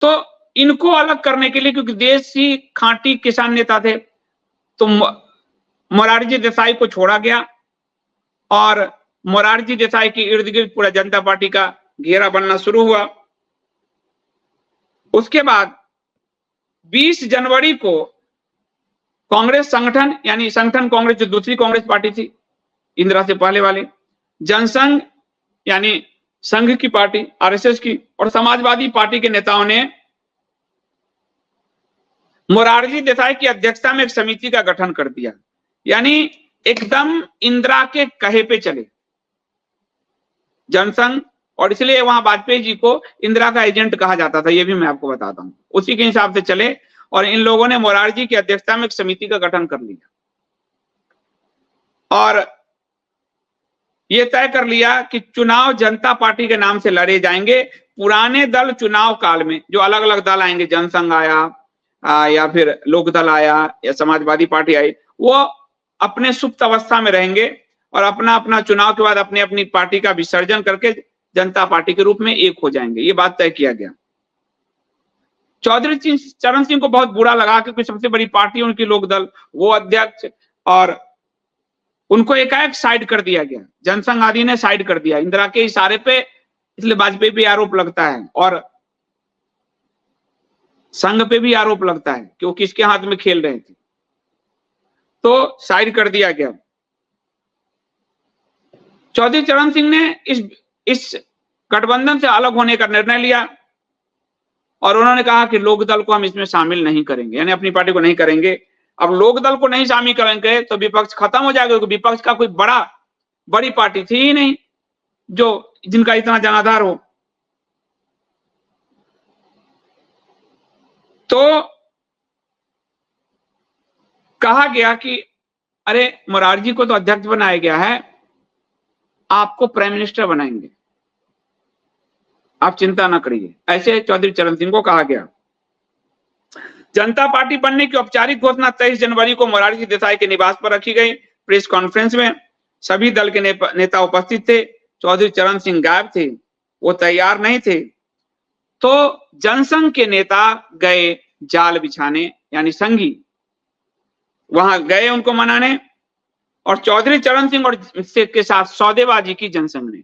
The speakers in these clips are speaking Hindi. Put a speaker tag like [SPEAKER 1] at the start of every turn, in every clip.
[SPEAKER 1] तो इनको अलग करने के लिए, क्योंकि देशी खांटी किसान नेता थे, तो मोरारजी देसाई को छोड़ा गया और मोरारजी देसाई के इर्द गिर्द पूरा जनता पार्टी का घेरा बनना शुरू हुआ। उसके बाद 20 जनवरी को कांग्रेस संगठन, यानी संगठन कांग्रेस जो दूसरी कांग्रेस पार्टी थी इंदिरा से पहले वाले, जनसंघ यानी संघ की पार्टी आरएसएस की, और समाजवादी पार्टी के नेताओं ने मोरारजी देसाई की अध्यक्षता में एक समिति का गठन कर दिया, यानी एकदम इंदिरा के कहे पे चले जनसंघ, और इसलिए वहां वाजपेयी जी को इंदिरा का एजेंट कहा जाता था, ये भी मैं आपको बताता हूं। उसी के हिसाब से चले और इन लोगों ने मोरारजी की अध्यक्षता में एक समिति का गठन कर लिया और ये तय कर लिया कि चुनाव जनता पार्टी के नाम से लड़े जाएंगे। पुराने दल चुनाव काल में जो अलग अलग दल आएंगे, जनसंघ आया या फिर लोकदल आया या समाजवादी पार्टी आई, वो अपने सुप्त अवस्था में रहेंगे और अपना अपना चुनाव के बाद अपनी अपनी पार्टी का विसर्जन करके जनता पार्टी के रूप में एक हो जाएंगे। ये बात तय किया गया। चौधरी चरण सिंह को बहुत बुरा लगा क्योंकि सबसे बड़ी पार्टी उनकी लोकदल, वो अध्यक्ष, और उनको एकाएक साइड कर दिया गया। जनसंघ आदि ने साइड कर दिया इंदिरा के इशारे पे, इसलिए वाजपेयी पे आरोप लगता है और संघ पे भी आरोप लगता है कि वो किसके हाथ में खेल रहे थे, तो साइड कर दिया गया। चौधरी चरण सिंह ने इस गठबंधन से अलग होने का निर्णय लिया और उन्होंने कहा कि लोकदल को हम इसमें शामिल नहीं करेंगे, यानी अपनी पार्टी को नहीं करेंगे। अब लोकदल को नहीं शामिल करेंगे तो विपक्ष खत्म हो जाएगा, क्योंकि विपक्ष का कोई बड़ी पार्टी थी ही नहीं जो जिनका इतना जनाधार हो। तो कहा गया कि अरे मोरारजी को तो अध्यक्ष बनाया गया है, आपको प्राइम मिनिस्टर बनाएंगे, आप चिंता ना करिए, ऐसे चौधरी चरण सिंह को कहा गया। जनता पार्टी बनने की औपचारिक घोषणा 23 जनवरी को मोरारजी देसाई के निवास पर रखी गई। प्रेस कॉन्फ्रेंस में सभी दल के नेता उपस्थित थे। चौधरी चरण सिंह गायब थे, वो तैयार नहीं थे। तो जनसंघ के नेता गए जाल बिछाने, यानी संघी वहां गए उनको मनाने, और चौधरी चरण सिंह और के साथ सौदेबाजी की जनसंघ ने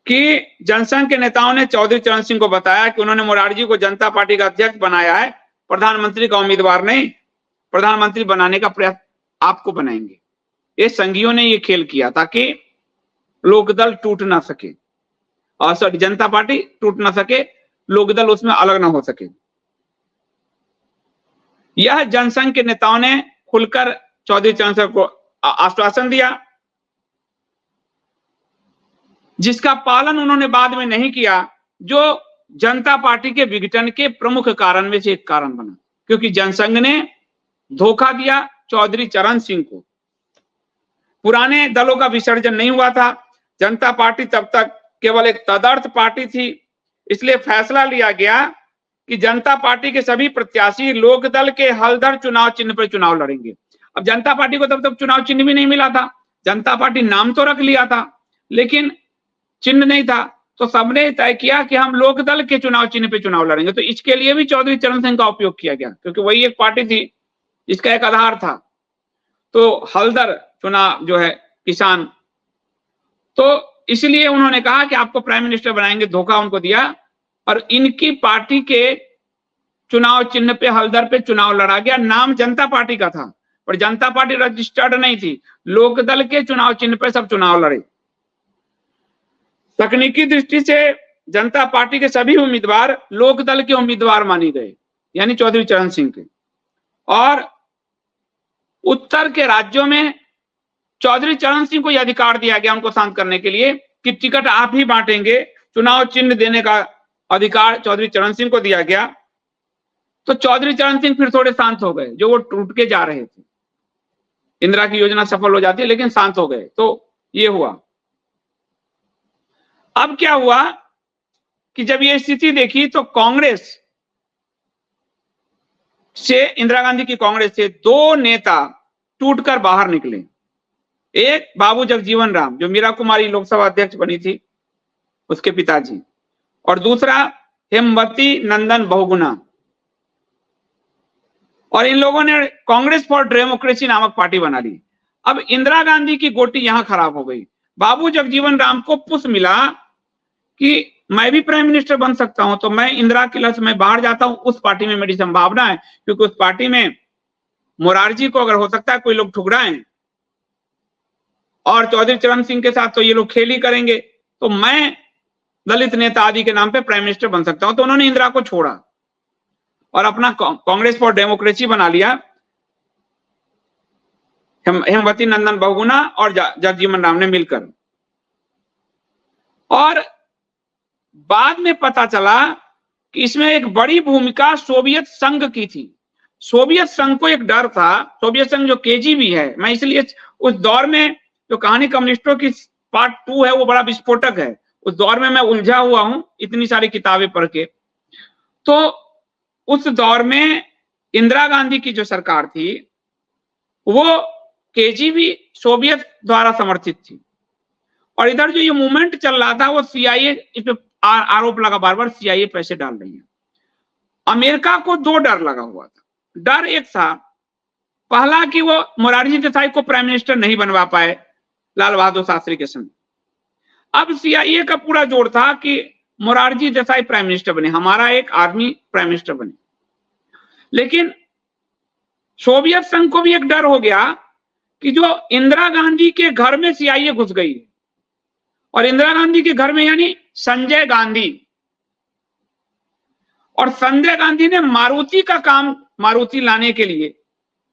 [SPEAKER 1] कि जनसंघ के नेताओं ने चौधरी चरण सिंह को बताया कि उन्होंने मोरारजी को जनता पार्टी का अध्यक्ष बनाया है, प्रधानमंत्री का उम्मीदवार नहीं, प्रधानमंत्री बनाने का प्रयास आपको बनाएंगे। ये संघियों ने ये खेल किया ताकि लोकदल टूट ना सके, और सॉरी जनता पार्टी टूट ना सके, लोकदल उसमें अलग ना हो सके। यह जनसंघ के नेताओं ने खुलकर चौधरी चरण सिंह को आश्वासन दिया, जिसका पालन उन्होंने बाद में नहीं किया, जो जनता पार्टी के विघटन के प्रमुख कारण में से एक कारण बना, क्योंकि जनसंघ ने धोखा दिया चौधरी चरण सिंह को। पुराने दलों का विसर्जन नहीं हुआ था, जनता पार्टी तब तक केवल एक तदर्थ पार्टी थी, इसलिए फैसला लिया गया कि जनता पार्टी के सभी प्रत्याशी लोकदल के हलधर चुनाव चिन्ह पर चुनाव लड़ेंगे। अब जनता पार्टी को तब तक चुनाव चिन्ह भी नहीं मिला था, जनता पार्टी नाम तो रख लिया था लेकिन चिन्ह नहीं था, तो सबने तय किया कि हम लोकदल के चुनाव चिन्ह पे चुनाव लड़ेंगे। तो इसके लिए भी चौधरी चरण सिंह का उपयोग किया गया, क्योंकि वही एक पार्टी थी जिसका एक आधार था। तो हलदर चुनाव जो है किसान, तो इसलिए उन्होंने कहा कि आपको प्राइम मिनिस्टर बनाएंगे, धोखा उनको दिया और इनकी पार्टी के चुनाव चिन्ह पे हलदर पे चुनाव लड़ा गया। नाम जनता पार्टी का था पर जनता पार्टी रजिस्टर्ड नहीं थी, लोकदल के चुनाव चिन्ह पे सब चुनाव लड़े। तकनीकी दृष्टि से जनता पार्टी के सभी उम्मीदवार लोकदल के उम्मीदवार माने गए, यानी चौधरी चरण सिंह के, और उत्तर के राज्यों में चौधरी चरण सिंह को यह अधिकार दिया गया उनको शांत करने के लिए कि टिकट आप ही बांटेंगे, चुनाव चिन्ह देने का अधिकार चौधरी चरण सिंह को दिया गया। तो चौधरी चरण सिंह फिर थोड़े शांत हो गए, जो वो टूट के जा रहे थे। इंदिरा की योजना सफल हो जाती है लेकिन शांत हो गए। तो ये हुआ। अब क्या हुआ कि जब ये स्थिति देखी तो कांग्रेस से, इंदिरा गांधी की कांग्रेस से दो नेता टूटकर बाहर निकले। एक बाबू जगजीवन राम, जो मीरा कुमारी लोकसभा अध्यक्ष बनी थी, उसके पिताजी, और दूसरा हेमवती नंदन बहुगुणा, और इन लोगों ने कांग्रेस फॉर डेमोक्रेसी नामक पार्टी बना ली। अब इंदिरा गांधी की गोटी यहां खराब हो गई। बाबू जगजीवन राम को पुश मिला कि मैं भी प्राइम मिनिस्टर बन सकता हूं, तो मैं इंदिरा किला से मैं बाहर जाता हूं, उस पार्टी में मेरी संभावना है, क्योंकि उस पार्टी में मोरारजी को अगर हो सकता है कोई लोग ठुकराएं, और चौधरी चरण सिंह के साथ तो ये लोग खेल ही करेंगे, तो मैं दलित नेता आदि के नाम पे प्राइम मिनिस्टर बन सकता हूं। तो उन्होंने इंदिरा को छोड़ा और अपना कांग्रेस फॉर डेमोक्रेसी बना लिया, हेमवती नंदन बहुगुणा और जगजीवन राम ने मिलकर। और बाद में पता चला कि इसमें एक बड़ी भूमिका सोवियत संघ की थी। सोवियत संघ को एक डर था, सोवियत संघ जो केजीबी है, मैं इसलिए उस दौर में जो कहानी कम्युनिस्टों की पार्ट 2 है वो बड़ा विस्फोटक है, उस दौर में मैं उलझा हुआ हूं इतनी सारी किताबें पढ़ के। तो उस दौर में इंदिरा गांधी की जो सरकार थी वो केजीबी सोवियत द्वारा समर्थित थी, और इधर जो ये मूवमेंट चल रहा था वो सीआईए, इस पे आरोप लगा बार बार सीआईए पैसे डाल रही है। अमेरिका को 2 डर लगा हुआ था। डर एक था, पहला कि वो मोरारजी देसाई को प्राइम मिनिस्टर नहीं बनवा पाए लाल बहादुर शास्त्री के समय। अब सीआईए का पूरा जोर था कि मोरारजी देसाई प्राइम मिनिस्टर बने, हमारा एक आदमी प्राइम मिनिस्टर बने। लेकिन सोवियत संघ को भी एक डर हो गया कि जो इंदिरा गांधी के घर में सीआईए घुस गई, और इंदिरा गांधी के घर में यानी संजय गांधी, और संजय गांधी ने मारुति का काम, मारुति लाने के लिए,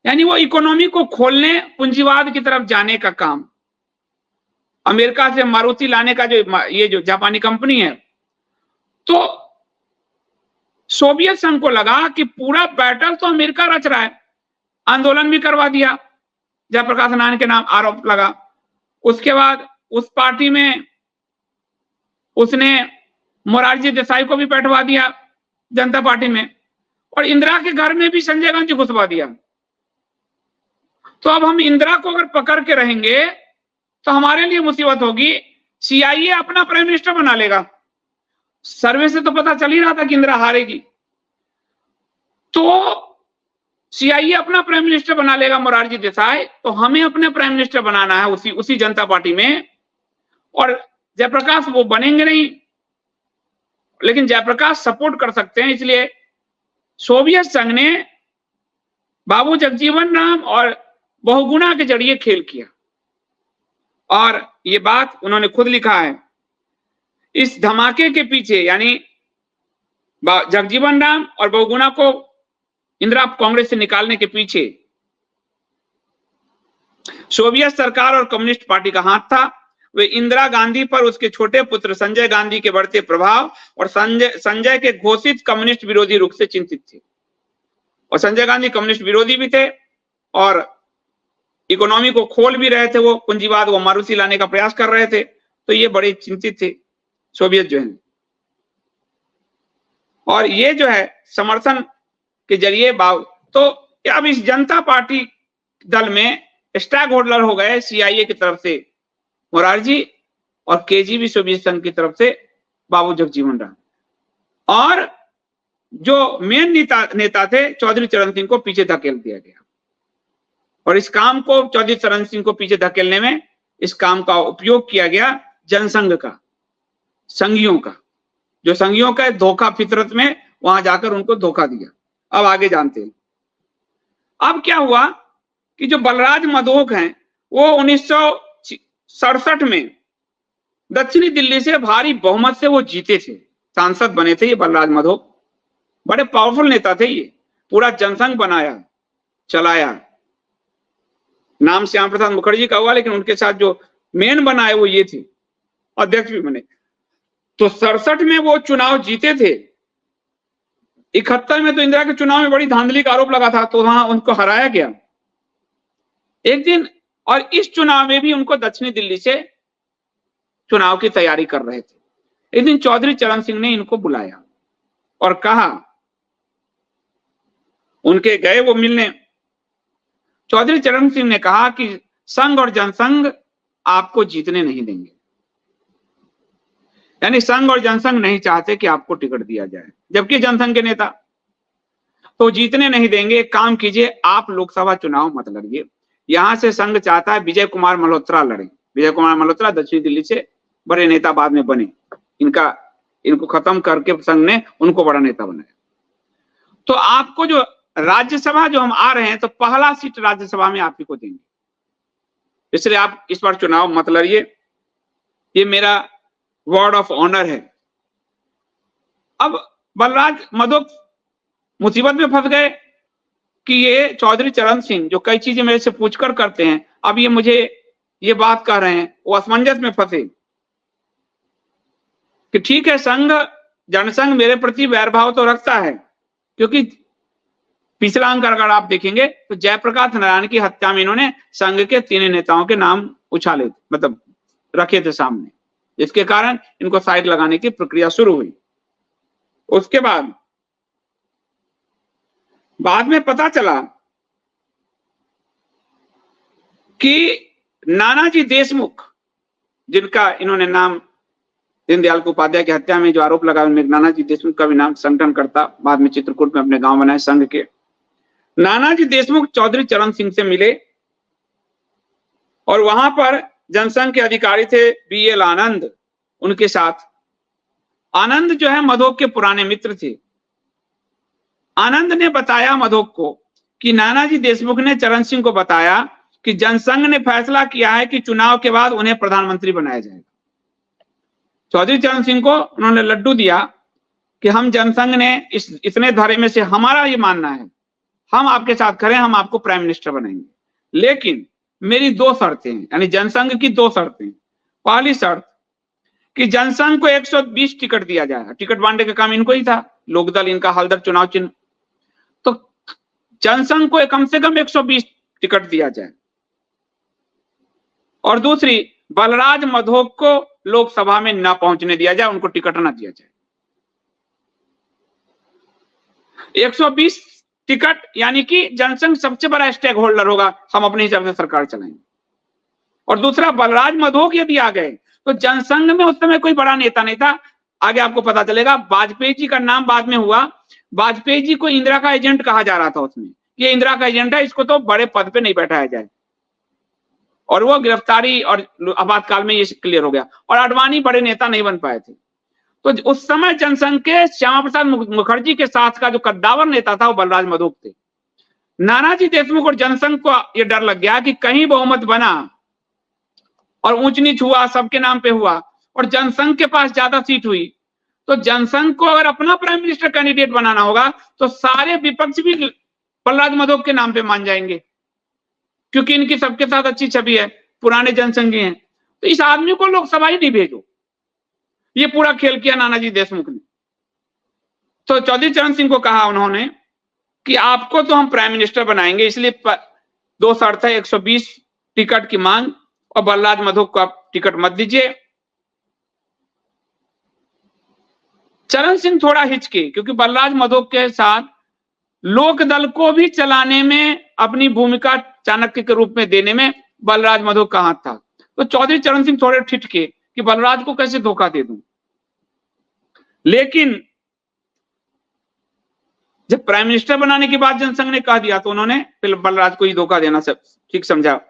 [SPEAKER 1] यानी वो इकोनॉमी को खोलने, पूंजीवाद की तरफ जाने का काम, अमेरिका से मारुति लाने का जो ये जो जापानी कंपनी है। तो सोवियत संघ को लगा कि पूरा बैटल तो अमेरिका रच रहा है, आंदोलन भी करवा दिया, जयप्रकाश नारायण के नाम आरोप लगा। उसके बाद उस पार्टी में उसने मोरारजी देसाई को भी बैठवा दिया जनता पार्टी में, और इंदिरा के घर में भी संजय गांधी घुसवा दिया। तो अब हम इंदिरा को अगर पकड़ के रहेंगे तो हमारे लिए मुसीबत होगी। सीआईए अपना प्राइम मिनिस्टर बना लेगा, सर्वे से तो पता चल ही रहा था कि इंदिरा हारेगी, तो सीआईए अपना प्राइम मिनिस्टर बना लेगा मोरारजी देसाई, तो हमें अपने प्राइम मिनिस्टर बनाना है उसी जनता पार्टी में। और जयप्रकाश वो बनेंगे नहीं, लेकिन जयप्रकाश सपोर्ट कर सकते हैं, इसलिए सोवियत संघ ने बाबू जगजीवन राम और बहुगुणा के जरिए खेल किया। और ये बात उन्होंने खुद लिखा है, इस धमाके के पीछे, यानी जगजीवन राम और बहुगुणा को इंदिरा कांग्रेस से निकालने के पीछे सोवियत सरकार और कम्युनिस्ट पार्टी का हाथ था। वे इंदिरा गांधी पर उसके छोटे पुत्र संजय गांधी के बढ़ते प्रभाव और संजय के घोषित कम्युनिस्ट विरोधी रुख से चिंतित थे। और संजय गांधी कम्युनिस्ट विरोधी भी थे और इकोनॉमी को खोल भी रहे थे, वो पूंजीवाद, वो मारुति लाने का प्रयास कर रहे थे, तो ये बड़े चिंतित थे सोवियत जो है। और ये जो है समर्थन के जरिए तो अब इस जनता पार्टी दल में स्टैक होल्डर हो गए सीआईए की तरफ से मोरारजी और केजीबी सोवियत संघ की तरफ से बाबू जगजीवन राम, और जो मेन नेता थे चौधरी चरण सिंह को पीछे धकेल दिया गया। और इस काम को, चौधरी चरण सिंह को पीछे धकेलने में इस काम का उपयोग किया गया जनसंघ का, संघियों का, जो संघियों का धोखा फितरत में, वहां जाकर उनको धोखा दिया। अब आगे जानते हैं। अब क्या हुआ कि जो बलराज मधोक हैं वो 1967 में दक्षिणी दिल्ली से भारी बहुमत से वो जीते थे, सांसद बने थे ये बलराज मधोक। बड़े पावरफुल नेता थे ये, पूरा जनसंघ बनाया, चलाया। नाम श्याम प्रसाद मुखर्जी का हुआ, लेकिन उनके साथ जो मेन बनाए वो ये थे, अध्यक्ष भी बने। तो 67 में वो चुनाव जीते थे। 71 में तो इंदिरा के चुनाव में बड़ी धांधली का आरोप लगा था, तो वहां उनको हराया गया एक दिन। और इस चुनाव में भी उनको दक्षिणी दिल्ली से चुनाव की तैयारी कर रहे थे। एक दिन चौधरी चरण सिंह ने इनको बुलाया और कहा, उनके गए वो मिलने। चौधरी चरण सिंह ने कहा कि संघ और जनसंघ आपको जीतने नहीं देंगे। यानी संघ और जनसंघ नहीं चाहते कि आपको टिकट दिया जाए, जबकि जनसंघ के नेता तो जीतने नहीं देंगे। एक काम कीजिए, आप लोकसभा चुनाव मत लड़िए। यहां से संघ चाहता है विजय कुमार मल्होत्रा लड़े। विजय कुमार मल्होत्रा दक्षिण दिल्ली से बड़े नेता बाद में बने, इनको खत्म करके संघ ने उनको बड़ा नेता बनाया। तो आपको जो राज्यसभा जो हम आ रहे हैं, तो पहला सीट राज्यसभा में आप ही को देंगे, इसलिए आप इस बार चुनाव मत लड़िए। ये मेरा वर्ड ऑफ ऑनर है। अब बलराज मधोक मुसीबत में फंस गए कि ये चौधरी चरण सिंह जो कई चीजें मेरे से पूछकर करते हैं, अब ये मुझे ये बात कह रहे हैं, वो असमंजस में फंसे कि ठीक है, संघ जनसंघ मेरे प्रति वैरभाव तो रखता है, क्योंकि पिछला अंक अगर आप देखेंगे तो जयप्रकाश नारायण की हत्या में इन्होंने संघ के 3 नेताओं के नाम उछाले, मतलब रखे थे सामने, जिसके कारण इनको साइड लगाने की प्रक्रिया शुरू हुई। उसके बाद में पता चला कि नानाजी देशमुख, जिनका इन्होंने नाम दीनदयाल उपाध्याय की हत्या में जो आरोप लगा, उनमें नानाजी देशमुख का भी नाम संगठन करता, बाद में चित्रकूट में अपने गांव बनाए संघ के। नानाजी देशमुख चौधरी चरण सिंह से मिले और वहां पर जनसंघ के अधिकारी थे BL आनंद, उनके साथ। आनंद जो है मधोक के पुराने मित्र थे। आनंद ने बताया मधोक को कि नानाजी देशमुख ने चरण सिंह को बताया कि जनसंघ ने फैसला किया है कि चुनाव के बाद उन्हें प्रधानमंत्री बनाया जाएगा। चौधरी चरण सिंह को उन्होंने लड्डू दिया कि हम जनसंघ ने इतने धारे में से हमारा ये मानना है, हम आपके साथ खड़े हैं, हम आपको प्राइम मिनिस्टर बनाएंगे, लेकिन मेरी 2 शर्तें हैं, यानी जनसंघ की 2 शर्तें। पहली शर्त कि जनसंघ को 120 टिकट दिया जाएगा, टिकट बांटने का काम इनको ही था, लोकदल इनका हलदर चुनाव चिन्ह, तो जनसंघ को कम से कम 120 टिकट दिया जाए। और दूसरी, बलराज मधोक को लोकसभा में न पहुंचने दिया जाए, उनको टिकट न दिया जाए। 120 टिकट यानी कि जनसंघ सबसे बड़ा स्टेक होल्डर होगा, हम अपने हिसाब से सरकार चलाएंगे। और दूसरा, बलराज मधोक यदि आ गए तो जनसंघ में उस समय कोई बड़ा नेता नहीं था। आगे आपको पता चलेगा, वाजपेयी जी का नाम बाद में हुआ। वाजपेयी जी को इंदिरा का एजेंट कहा जा रहा था उसमें, ये इंदिरा का एजेंट है, इसको तो बड़े पद पे नहीं बैठाया जाए, और वो गिरफ्तारी और आपातकाल में ये क्लियर हो गया। और आडवाणी बड़े नेता नहीं बन पाए थे। तो उस समय जनसंघ के श्यामा प्रसाद मुखर्जी के साथ का जो कद्दावर नेता था वो बलराज मधोक थे। नानाजी देशमुख और जनसंघ को ये डर लग गया कि कहीं बहुमत बना और ऊंच नीच हुआ, सबके नाम पे हुआ, और जनसंघ के पास ज्यादा सीट हुई, तो जनसंघ को अगर अपना प्राइम मिनिस्टर कैंडिडेट बनाना होगा तो सारे विपक्ष भी बलराज मधोक के नाम पे मान जाएंगे, क्योंकि इनकी सबके साथ अच्छी छवि है, पुराने जनसंघी हैं। तो इस आदमी को लोकसभा ही नहीं भेजो। ये पूरा खेल किया नानाजी देशमुख ने। तो चौधरी चरण सिंह को कहा उन्होंने कि आपको तो हम प्राइम मिनिस्टर बनाएंगे, इसलिए 2 शर्त है, 120 टिकट की मांग, और बलराज मधोक को आप टिकट मत दीजिए। चरण सिंह थोड़ा हिचके, क्योंकि बलराज मधोक के साथ लोकदल को भी चलाने में, अपनी भूमिका चाणक्य के रूप में देने में बलराज मधोक का हाथ था। तो चौधरी चरण सिंह थोड़े ठिठके कि बलराज को कैसे धोखा दे दूं। लेकिन जब प्राइम मिनिस्टर बनाने के बाद जनसंघ ने कह दिया तो उन्होंने फिर बलराज को ही धोखा देना ठीक समझा।